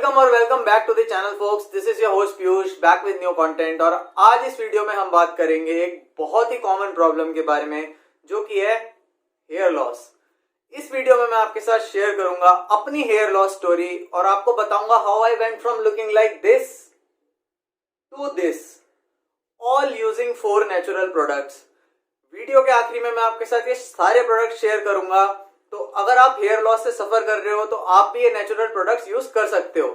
Welcome back to the channel folks. This is your host Piyush back with new content. और आज इस video में हम बात करेंगे एक बहुत ही कॉमन प्रॉब्लम के बारे में, जो कि है हेयर लॉस। इस वीडियो में मैं आपके साथ शेयर करूंगा अपनी हेयर लॉस स्टोरी और आपको बताऊंगा how I went from looking like this to this, all using 4 natural products. Video के आखिरी में मैं आपके साथ ये सारे प्रोडक्ट शेयर करूंगा, तो अगर आप हेयर लॉस से सफर कर रहे हो तो आप भी ये नेचुरल प्रोडक्ट्स यूज कर सकते हो।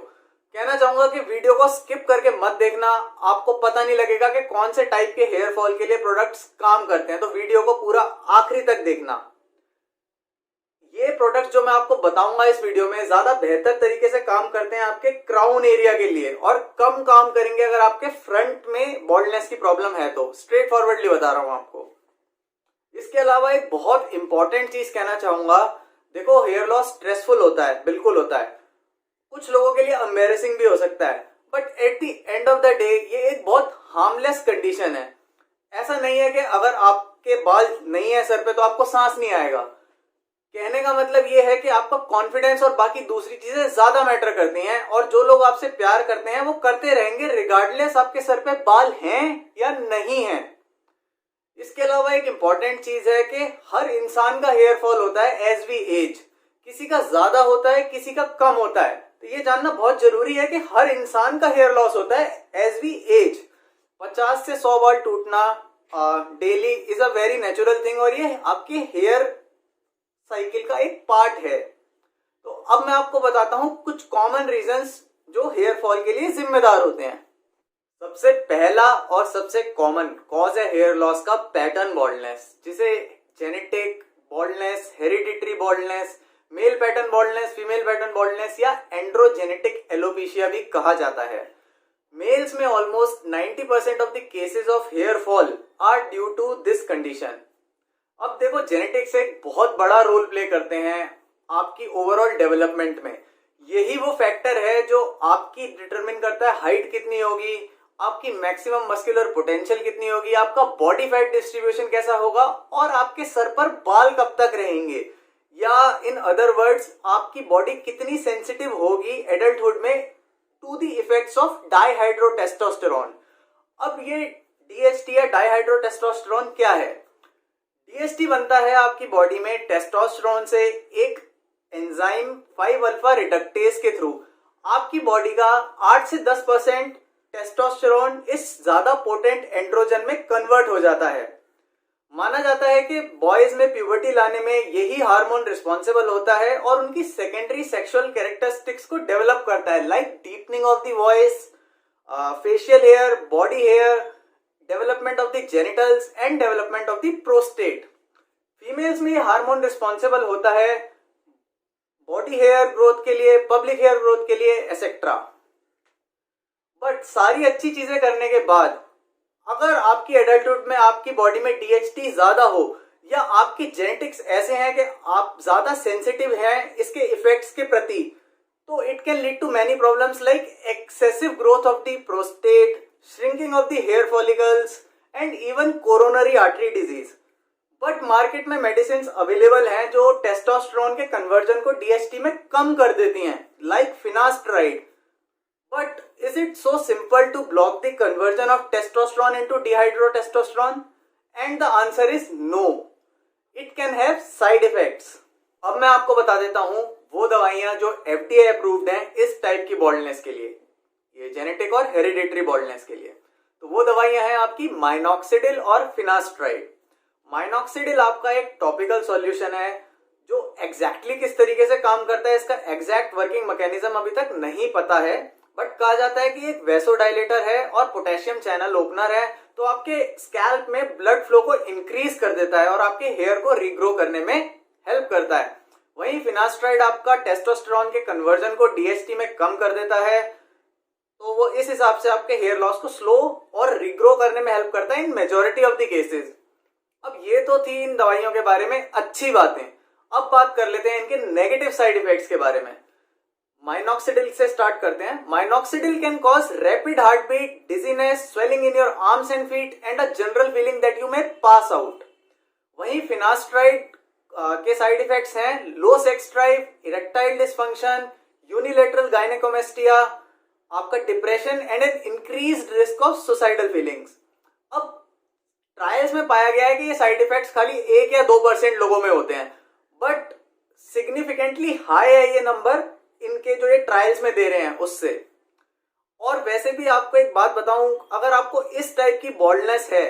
कहना चाहूंगा कि वीडियो को स्किप करके मत देखना, आपको पता नहीं लगेगा कि कौन से टाइप के हेयर फॉल के लिए प्रोडक्ट्स काम करते हैं, तो वीडियो को पूरा आखिरी तक देखना। ये प्रोडक्ट्स जो मैं आपको बताऊंगा इस वीडियो में ज्यादा बेहतर तरीके से काम करते हैं आपके क्राउन एरिया के लिए, और कम काम करेंगे अगर आपके फ्रंट में बॉल्डनेस की प्रॉब्लम है तो। स्ट्रेट फॉरवर्डली बता रहा हूं आपको। इसके अलावा एक बहुत इंपॉर्टेंट चीज कहना चाहूंगा, देखो हेयर लॉस स्ट्रेसफुल होता है, बिल्कुल होता है, कुछ लोगों के लिए एम्बैरेसिंग भी हो सकता है, but at the end of the day ये एक बहुत हार्मलेस कंडीशन है। ऐसा नहीं है कि अगर आपके बाल नहीं है सर पे तो आपको सांस नहीं आएगा। कहने का मतलब ये है कि आपका कॉन्फिडेंस और बाकी दूसरी चीजें ज्यादा मैटर करती हैं, और जो लोग आपसे प्यार करते हैं वो करते रहेंगे रिगार्डलेस आपके सर पे बाल हैं या नहीं है। इसके अलावा एक इंपॉर्टेंट चीज है कि हर इंसान का हेयर फॉल होता है एज वी एज। किसी का ज्यादा होता है, किसी का कम होता है, तो ये जानना बहुत जरूरी है कि हर इंसान का हेयर लॉस होता है एज वी एज। 50 से 100 बाल टूटना daily is a very natural thing, और ये आपके हेयर साइकिल का एक पार्ट है। तो अब मैं आपको बताता हूं कुछ कॉमन रीजंस जो हेयर फॉल के लिए जिम्मेदार होते हैं। सबसे पहला और सबसे कॉमन कॉज है हेयर लॉस का पैटर्न बॉल्डनेस, जिसे genetic baldness, hereditary baldness, male pattern baldness, female pattern baldness या एंड्रोजेनेटिक एलोपेशिया भी कहा जाता है। मेल्स में almost 90% of the cases of hair fall are due to this condition. अब देखो, जेनेटिक्स एक बहुत बड़ा रोल प्ले करते हैं आपकी ओवरऑल डेवलपमेंट में। यही वो फैक्टर है जो आपकी डिटरमिन करता है हाइट कितनी होगी, आपकी मैक्सिमम मस्कुलर पोटेंशियल कितनी होगी, आपका बॉडी फैट डिस्ट्रीब्यूशन कैसा होगा, और आपके सर पर बाल कब तक रहेंगे, या इन अदर वर्ड्स आपकी बॉडी कितनी सेंसिटिव होगी एडल्टहुड में to the effects of dihydrotestosterone. अब ये डीएचटी या डाईहाइड्रोटेस्टोस्टेरोन क्या है? डीएचटी बनता है आपकी बॉडी में टेस्टोस्टेरोन से एक एंजाइम 5-अल्फा रिडक्टेज के थ्रू। आपकी बॉडी का 8 से 10% टेस्टोस्टेरोन इस ज्यादा पोटेंट एंड्रोजन में कन्वर्ट हो जाता है। माना जाता है कि बॉयज में प्यूबर्टी लाने में यही हार्मोन रिस्पॉन्सिबल होता है और उनकी सेकेंडरी सेक्सुअल कैरेक्टरिस्टिक्स को डेवलप करता है, like deepening of the voice, facial hair, body hair, development of the genitals and development of the prostate. Females में ये हार्मोन रिस्पॉन्सिबल होता है बॉडी हेयर ग्रोथ के लिए, पब्लिक हेयर ग्रोथ के लिए, एसेट्रा। बट सारी अच्छी चीजें करने के बाद अगर आपकी एडल्टहुड में आपकी बॉडी में डीएचटी ज्यादा हो, या आपकी जेनेटिक्स ऐसे हैं कि आप ज्यादा सेंसिटिव हैं इसके इफेक्ट्स के प्रति, तो it can lead to many problems like excessive growth of the prostate, shrinking of the hair follicles and even coronary artery disease. But market में मेडिसिन अवेलेबल हैं जो टेस्टोस्टेरोन के कन्वर्जन को डीएचटी में कम कर देती हैं, like finasteride. But is it so simple to block the conversion of testosterone into dihydrotestosterone? And the answer is no. It can have side effects. अब मैं आपको बता देता हूं वो दवाइयां जो FDA अप्रूव्ड हैं इस टाइप की बॉल्डनेस के लिए, ये जेनेटिक और हेरिडिटरी बॉल्डनेस के लिए। तो वो दवाइयां हैं आपकी माइनॉक्सिडिल और फिनास्ट्राइड। माइनॉक्सिडिल आपका एक टॉपिकल सॉल्यूशन है जो एग्जैक्टली किस तरीके से काम करता है, इसका एग्जैक्ट वर्किंग मैकेनिज्म अभी तक नहीं पता है, बट कहा जाता है कि एक वेसोडाइलेटर है और पोटेशियम चैनल ओपनर है, तो आपके स्कैल्प में ब्लड फ्लो को इंक्रीज कर देता है और आपके हेयर को रीग्रो करने में हेल्प करता है। वहीं फिनास्ट्राइड आपका टेस्टोस्टेरोन के कन्वर्जन को डीएचटी में कम कर देता है, तो वो इस हिसाब से आपके हेयर लॉस को स्लो और रीग्रो करने में हेल्प करता है in majority of the cases. अब ये तो थी इन दवाइयों के बारे में अच्छी बातें। अब बात कर लेते हैं इनके नेगेटिव साइड इफेक्ट्स के बारे में। माइनॉक्सिडिल से स्टार्ट करते हैं। Minoxidil can cause rapid heart beat, dizziness, swelling in your arms and feet and a general feeling that you may pass out. वहीं फिनास्ट्राइड के साइड इफेक्ट्स हैं low sex drive, erectile dysfunction, unilateral gynaecomastia, आपका depression and an increased risk of suicidal feelings. अब trials में पाया गया है कि ये साइड इफेक्ट्स खाली 1 या 2% लोगों में होते हैं, बट सिग्निफिकेंटली हाई है ये नंबर इनके जो ये ट्रायल्स में दे रहे हैं उससे। और वैसे भी आपको एक बात बताऊं, अगर आपको इस टाइप की बॉल्डनेस है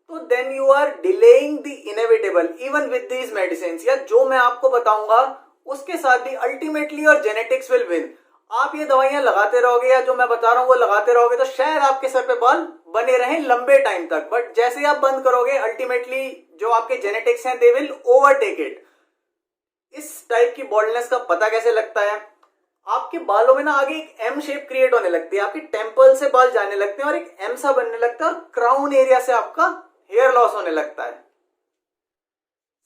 तो then you are delaying the inevitable even with these medicine, या जो मैं आपको बताऊंगा उसके साथ भी अल्टीमेटली और जेनेटिक्स विल विन। आप ये दवाइयां लगाते रहोगे या जो मैं बता रहा हूं वो लगाते रहोगे तो शायद आपके सर पे बाल बने रहें लंबे टाइम तक, बट जैसे ही आप बंद करोगे अल्टीमेटली जो आपके जेनेटिक्स हैं दे विल ओवरटेक इट। इस टाइप की बॉल्डनेस का पता कैसे लगता है? आपके बालों में ना आगे एक एम शेप क्रिएट होने लगती है, आपके टेम्पल से बाल जाने लगते हैं और एक एम सा बनने लगता है और क्राउन एरिया से आपका हेयर लॉस होने लगता है।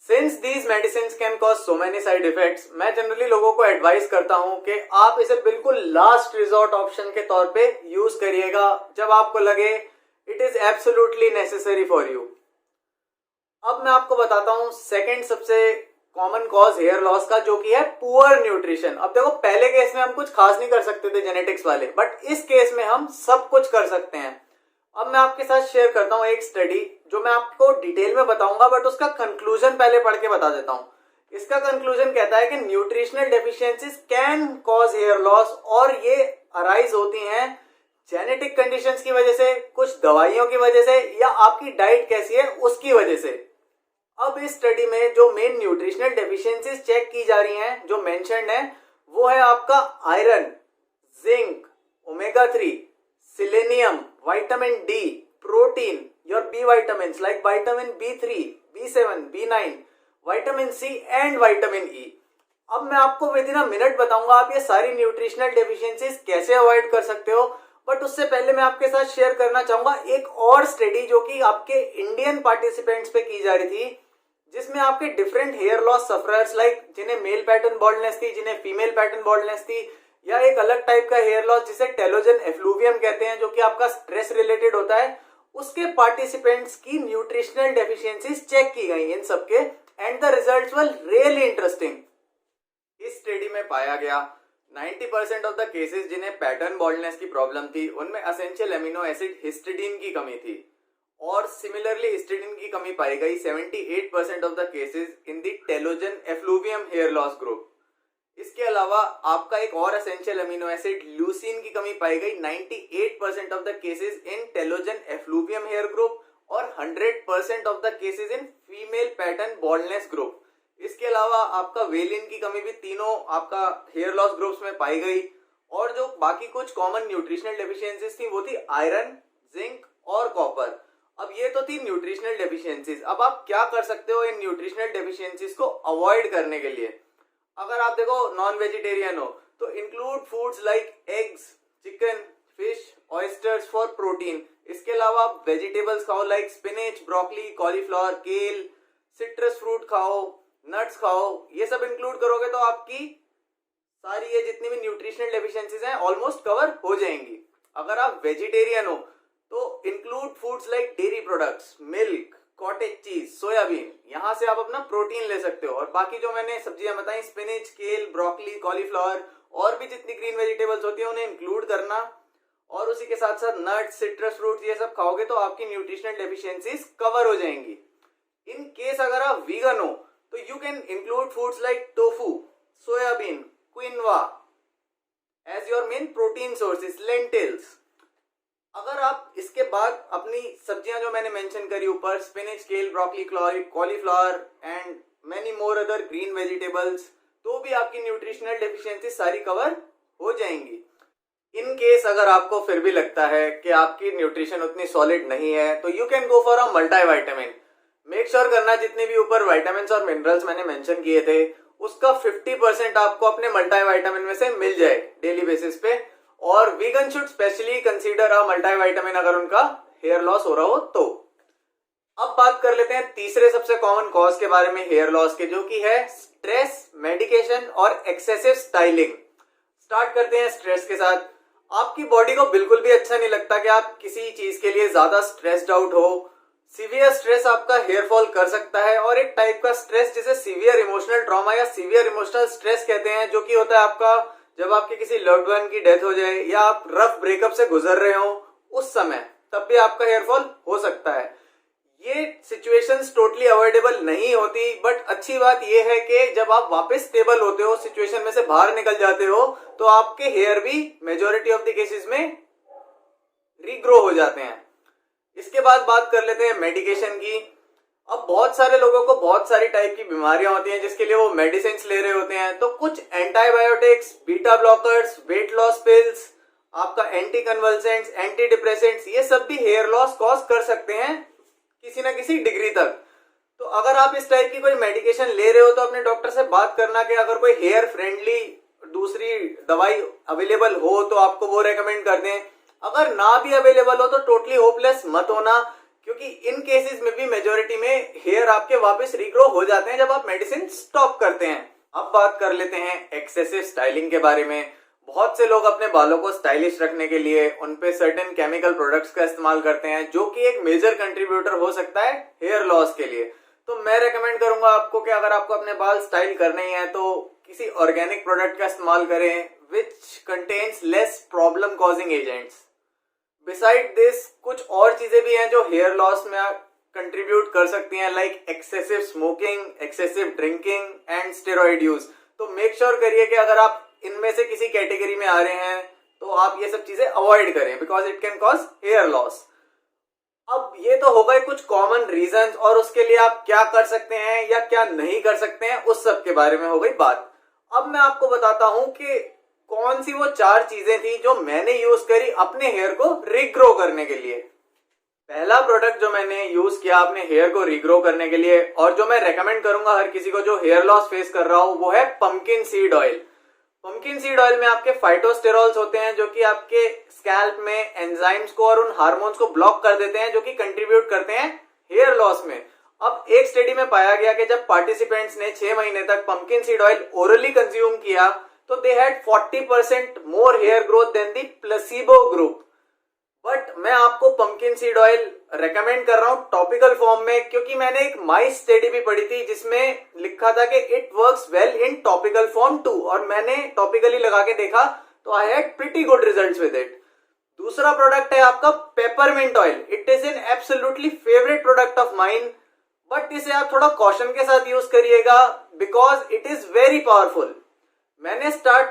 Since these medicine can cause so many side effects, मैं जनरली लोगों को एडवाइस करता हूं कि आप इसे बिल्कुल लास्ट रिजॉर्ट ऑप्शन के तौर पे यूज करिएगा जब आपको लगे it is absolutely necessary for you. अब मैं आपको बताता हूं सेकंड सबसे कॉमन कॉज हेयर लॉस का, जो कि है पुअर न्यूट्रिशन। अब देखो, पहले केस में हम कुछ खास नहीं कर सकते थे जेनेटिक्स वाले, बट इस केस में हम सब कुछ कर सकते हैं। अब मैं आपके साथ शेयर करता हूं एक स्टडी जो मैं आपको डिटेल में बताऊंगा, बट उसका कंक्लूजन पहले पढ़ के बता देता हूं। इसका कंक्लूजन कहता है कि nutritional deficiencies can cause hair loss, और ये अराइज होती हैं जेनेटिक कंडीशंस की वजह से, कुछ दवाइयों की वजह से, या आपकी डाइट कैसी है उसकी वजह से। अब इस स्टडी में जो मेन न्यूट्रिशनल डेफिशिएंसीज चेक की जा रही हैं, जो मेंशन्ड है, वो है आपका iron, zinc, omega 3, selenium, vitamin D, protein, your B vitamins like vitamin B3, B7, B9, vitamin C and vitamin E. अब मैं आपको विद इन अ मिनट बताऊंगा आप ये सारी न्यूट्रिशनल डेफिशिएंसीज कैसे अवॉइड कर सकते हो, बट उससे पहले मैं आपके साथ शेयर करना चाहूंगा एक और स्टडी जो कि आपके इंडियन पार्टिसिपेंट्स पे की जा रही थी, जिसमें आपके different hair loss sufferers like जिन्हें मेल पैटर्न बॉल्डनेस थी, जिन्हें फीमेल पैटर्न बॉल्डनेस थी, या एक अलग टाइप का हेयर लॉस जिसे टेलोजन एफ्लूवियम कहते हैं, जो कि आपका स्ट्रेस रिलेटेड होता है, उसके पार्टिसिपेंट्स की न्यूट्रिशनल डेफिशिएंसीज चेक की गई इन सबके, and the results were really interesting. इस स्टडी में पाया गया 90% ऑफ द केसेस जिन्हें पैटर्न बॉल्डनेस की प्रॉब्लम थी उनमें एसेंशियल एमिनो एसिड हिस्टिडीन की कमी थी, और सिमिलरली हिस्टिडीन की कमी पाई गई 78% of the cases in the telogen effluvium hair loss group. इसके अलावा आपका एक और एसेंशियल अमीनो एसिड ल्यूसीन की कमी पाई गई 98% of the cases in telogen effluvium hair group और 100% of the cases in female pattern baldness group. इसके अलावा आपका वेलिन की कमी भी तीनों आपका हेयर लॉस ग्रुप्स में पाई गई, और जो बाकी कुछ कॉमन न्यूट्रिशनल डेफिशिएंसीज थी वो थी आयरन, जिंक और कॉपर। अब ये तो थी न्यूट्रिशनल डेफिशिएंसीज। अब आप क्या कर सकते हो इन न्यूट्रिशनल डेफिशिएंसीज को अवॉइड करने के लिए? अगर आप देखो नॉन वेजिटेरियन हो तो include foods like eggs, chicken, fish, oysters for protein. इसके अलावा आप वेजिटेबल्स खाओ लाइक स्पिनच, ब्रोकली, कॉलीफ्लावर, केल, सिट्रस फ्रूट खाओ, नट्स खाओ। ये सब इंक्लूड करोगे तो आपकी सारी ये जितनी भी न्यूट्रिशनल डेफिशिएंसीज हैं ऑलमोस्ट कवर हो जाएंगी। अगर आप वेजिटेरियन हो तो include foods like dairy products, milk, cottage cheese, soybean, यहाँ से आप अपना प्रोटीन ले सकते हो। और बाकी जो मैंने सब्जियां बताई स्पिनच, केल, ब्रोकली, कॉलीफ्लावर और भी जितनी ग्रीन वेजिटेबल्स होती है उन्हें इंक्लूड करना, और उसी के साथ साथ नट्स, सिट्रस फ्रूट्स ये सब खाओगे तो आपकी न्यूट्रिशनल डेफिशिएंसीज कवर हो जाएंगी। इन केस अगर आप वीगन हो तो you can include foods like tofu, soybean, quinoa as your main protein sources, lentils. अगर आप इसके बाद अपनी सब्जियां जो मैंने मेंशन करी ऊपर, स्पिनच, केल, broccoli, cauliflower and many more other green vegetables, तो भी आपकी न्यूट्रिशनल डेफिशिएंसी सारी कवर हो जाएंगी। इन केस अगर आपको फिर भी लगता है कि आपकी न्यूट्रिशन उतनी सॉलिड नहीं है तो you can go for a multivitamin. Make sure करना जितने भी ऊपर विटामिन्स और मिनरल्स मैंने मेंशन किए थे उसका 50% आपको अपने मल्टीविटामिन में से मिल जाए डेली बेसिस पे। और vegan should specially consider a multivitamin अगर उनका हेयर लॉस हो रहा हो तो। अब बात कर लेते हैं तीसरे सबसे कॉमन कॉज के बारे में हेयर लॉस के, जो कि है स्ट्रेस, मेडिकेशन और एक्सेसिव स्टाइलिंग। स्टार्ट करते हैं स्ट्रेस के साथ। आपकी बॉडी को बिल्कुल भी अच्छा नहीं लगता कि आप किसी चीज के लिए ज्यादा स्ट्रेस्ड आउट हो। सीवियर स्ट्रेस आपका हेयर फॉल कर सकता है, और एक टाइप का स्ट्रेस जिसे सीवियर इमोशनल ट्रॉमा या सीवियर इमोशनल स्ट्रेस कहते हैं, जो कि होता है आपका जब आपके किसी लव्ड वन की डेथ हो जाए या आप रफ ब्रेकअप से गुजर रहे हो उस समय, तब भी आपका हेयर फॉल हो सकता है। ये सिचुएशंस टोटली अवॉइडेबल नहीं होती, बट अच्छी बात ये है कि जब आप वापस स्टेबल होते हो, सिचुएशन में से बाहर निकल जाते हो, तो आपके हेयर भी मेजॉरिटी ऑफ द केसेस में रीग्रो हो जाते हैं। इसके बाद बात कर लेते हैं मेडिकेशन की। अब बहुत सारे लोगों को बहुत सारी टाइप की बीमारियां होती हैं जिसके लिए वो मेडिसिन ले रहे होते हैं। तो कुछ antibiotics, beta blockers, weight loss pills, आपका एंटी कन्वल्सेंट्स, एंटी डिप्रेसेंट्स, ये सब भी हेयर लॉस कॉज कर सकते हैं किसी ना किसी डिग्री तक। तो अगर आप इस टाइप की कोई मेडिकेशन ले रहे हो तो अपने डॉक्टर से बात करना कि अगर कोई हेयर फ्रेंडली दूसरी दवाई अवेलेबल हो तो आपको वो रेकमेंड कर दें। अगर ना भी अवेलेबल हो तो टोटली होपलेस मत होना, क्योंकि इन केसेस में भी मेजोरिटी में हेयर आपके वापस रीग्रो हो जाते हैं जब आप मेडिसिन स्टॉप करते हैं। अब बात कर लेते हैं एक्सेसिव स्टाइलिंग के बारे में। बहुत से लोग अपने बालों को स्टाइलिश रखने के लिए उन पे सर्टेन केमिकल प्रोडक्ट्स का इस्तेमाल करते हैं, जो कि एक मेजर कंट्रीब्यूटर हो सकता है हेयर लॉस के लिए। तो मैं रेकमेंड करूंगा आपको कि अगर आपको अपने बाल स्टाइल करने ही है तो किसी ऑर्गेनिक प्रोडक्ट का इस्तेमाल करें which contains less problem causing agents. Beside this कुछ और चीजें भी हैं जो हेयर लॉस में कंट्रीब्यूट कर सकती हैं, like excessive smoking, excessive drinking and steroid use. तो मेक श्योर करिए कि अगर आप इनमें से किसी कैटेगरी में आ रहे हैं तो आप ये सब चीजें अवॉइड करें, because it can cause hair loss. अब ये तो हो गए कुछ कॉमन रीजंस, और उसके लिए आप क्या कर सकते हैं या क्या नहीं कर सकते हैं उस सब के बारे में हो गई बात। अब मैं आपको बताता हूं कि कौन सी वो 4 चीजें थी जो मैंने यूज करी अपने हेयर को रीग्रो करने के लिए। पहला प्रोडक्ट जो मैंने यूज किया अपने हेयर को रीग्रो करने के लिए, और जो मैं रेकमेंड करूंगा हर किसी को जो हेयर लॉस फेस कर रहा हो, वो है pumpkin seed oil. Pumpkin seed oil में आपके फाइटोस्टेरॉल्स होते हैं जो कि आपके स्कैल्प में एंजाइम्स को और उन हार्मोन्स को ब्लॉक कर देते हैं जो कि कंट्रीब्यूट करते हैं हेयर लॉस में। अब एक स्टडी में पाया गया कि जब पार्टिसिपेंट्स ने 6 महीने तक pumpkin seed oil orally consume किया तो they had 40% more hair growth than the placebo group. But मैं आपको पंपकिन सीड ऑयल रेकमेंड कर रहा हूं टॉपिकल फॉर्म में, क्योंकि मैंने एक माइस स्टडी भी पढ़ी थी जिसमें लिखा था कि it works well in topical form too, और मैंने टॉपिकली लगा के देखा तो I had pretty good results with it. दूसरा प्रोडक्ट है आपका peppermint oil. It is an absolutely favourite product of mine, but इसे आप थोड़ा कॉशन के साथ यूज करिएगा because it is very powerful. मैंने स्टार्ट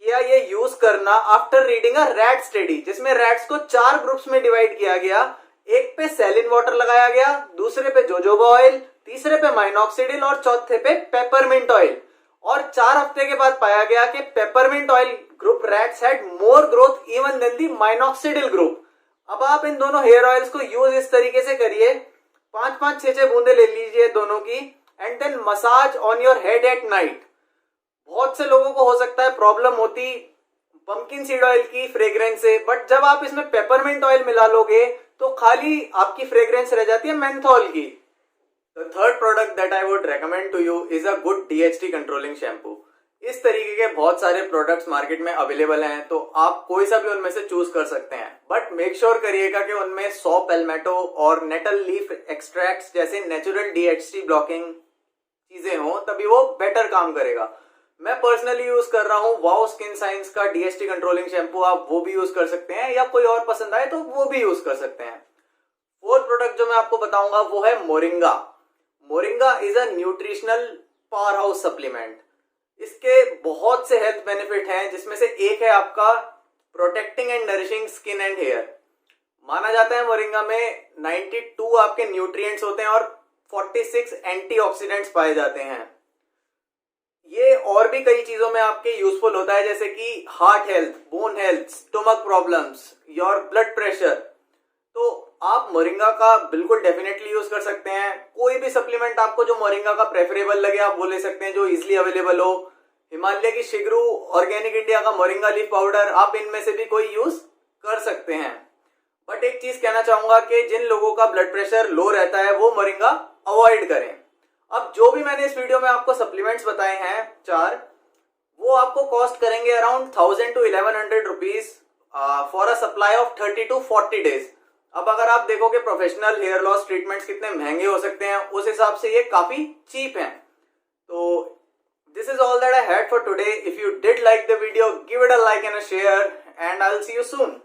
किया ये यूज करना after reading a rat study, जिसमें रैट्स को 4 ग्रुप्स में डिवाइड किया गया। एक पे सेलिन वाटर लगाया गया, दूसरे पे जोजोबा ऑयल, तीसरे पे माइनॉक्सिडिल और चौथे पे पेपरमिंट ऑयल। और 4 हफ्ते के बाद पाया गया कि peppermint oil group rats had more growth even than the minoxidil group. अब आप इन दोनों हेयर ऑयल्स को यूज इस तरीके से करिए, 5-5, 6-6 बूंदे ले लीजिए दोनों की, and then massage on your head at night. बहुत से लोगों को हो सकता है प्रॉब्लम होती पंपकिन सीड ऑयल की फ्रेग्रेंस से, बट जब आप इसमें पेपरमिंट ऑयल मिला लोगे तो खाली आपकी फ्रेग्रेंस रह जाती है मेंथोल की। The third product that I would recommend to you is a good DHT controlling shampoo. इस तरीके के बहुत सारे प्रोडक्ट्स मार्केट में अवेलेबल हैं, तो आप कोई सा भी उनमें से चूज कर सकते हैं, बट मेक श्योर करिएगा कि उनमें सॉ पैल्मेटो और नेटल लीफ एक्सट्रैक्ट्स जैसे नेचुरल DHT ब्लॉकिंग चीजें हो, तभी वो बेटर काम करेगा। मैं पर्सनली यूज कर रहा हूँ वाओ स्किन साइंस का DHT कंट्रोलिंग शैम्पू, आप वो भी यूज कर सकते हैं, या कोई और पसंद आए तो वो भी यूज कर सकते हैं। फोर्थ प्रोडक्ट जो मैं आपको बताऊंगा वो है moringa. Moringa is a nutritional power house supplement. इसके बहुत से हेल्थ बेनिफिट हैं, जिसमें से एक है आपका protecting and nourishing skin and hair. माना जाता है मोरिंगा में 92 आपके न्यूट्रिएंट्स होते हैं और 46 एंटीऑक्सीडेंट्स पाए जाते हैं। ये और भी कई चीजों में आपके यूजफुल होता है, जैसे कि heart health, bone health, stomach problems, your blood pressure. तो आप मोरिंगा का बिल्कुल डेफिनेटली यूज कर सकते हैं। कोई भी सप्लीमेंट आपको जो मोरिंगा का प्रेफरेबल लगे आप वो ले सकते हैं, जो इजिली अवेलेबल हो। हिमालय की शिगरू, ऑर्गेनिक इंडिया का मोरिंगा लीफ पाउडर, आप इनमें से भी कोई यूज कर सकते हैं। बट एक चीज कहना चाहूंगा कि जिन लोगों का ब्लड प्रेशर लो रहता है वो मोरिंगा अवॉइड करें। अब जो भी मैंने इस वीडियो में आपको सप्लीमेंट्स बताए हैं 4, वो आपको कॉस्ट करेंगे around 1000 to 1100 rupees for a supply of 30 to 40 days. अब अगर आप देखोगे प्रोफेशनल हेयर लॉस ट्रीटमेंट्स कितने महंगे हो सकते हैं, उस हिसाब से ये काफी चीप हैं। तो This is all that I had for today. If you did like the video, give it a like and a share, and I'll see you soon.